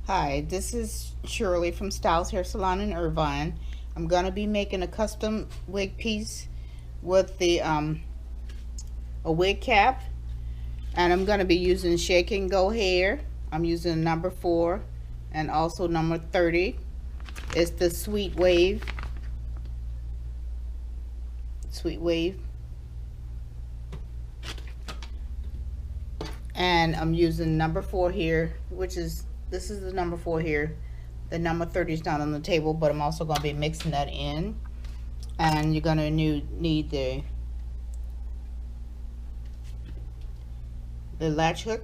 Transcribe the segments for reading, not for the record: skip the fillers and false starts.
Hi, this is Shirley from Styles Hair Salon in Irvine. I'm going to be making a custom wig piece with the a wig cap, and I'm going to be using Shake and Go hair. I'm using number 4 and also number 30. It's the Sweet Wave. And I'm using number 4 here, this is the number 4 here. The number 30 is not on the table, but I'm also going to be mixing that in. And you're going to need the latch hook,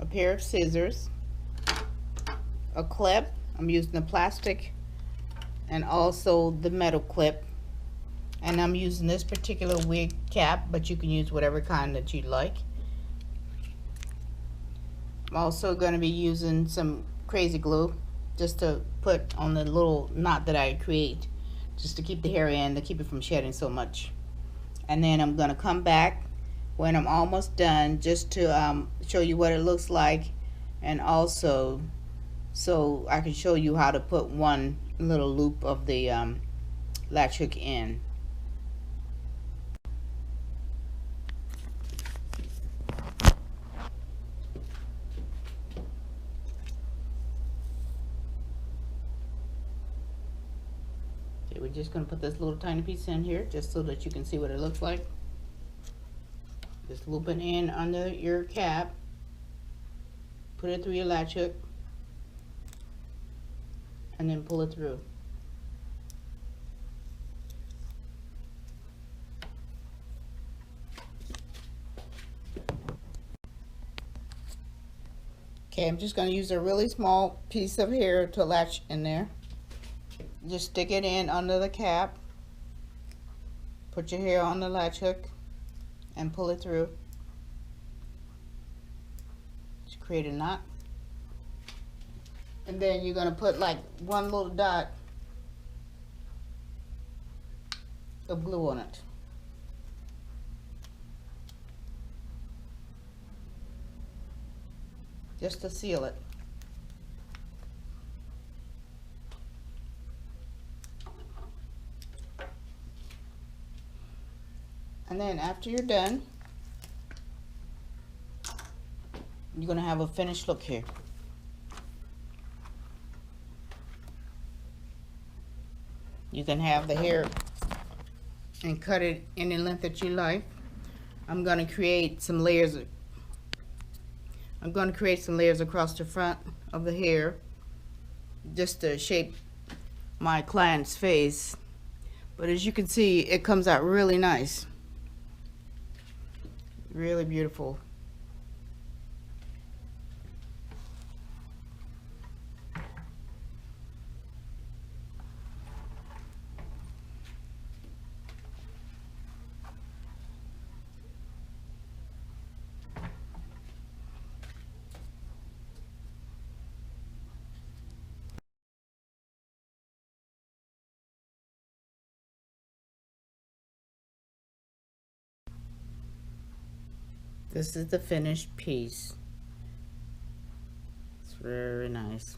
a pair of scissors, a clip. I'm using the plastic and also the metal clip. And I'm using this particular wig cap, but you can use whatever kind that you like. I'm also going to be using some crazy glue just to put on the little knot that I create, just to keep the hair in, to keep it from shedding so much. And then I'm going to come back when I'm almost done, just to show you what it looks like, and also so I can show you how to put one little loop of the latch hook in. Okay, we're just going to put this little tiny piece in here just so that you can see what it looks like. Just loop it in under your cap, put it through your latch hook, and then pull it through. Okay, I'm just going to use a really small piece of hair to latch in there. Just stick it in under the cap, put your hair on the latch hook, and pull it through. Just create a knot. And then you're going to put like one little dot of glue on it. Just to seal it. And then after you're done, you're going to have a finished look here. You can have the hair and cut it any length that you like. I'm going to create some layers. I'm going to create some layers across the front of the hair just to shape my client's face. But as you can see, it comes out really nice. Really beautiful. This is the finished piece. It's very nice.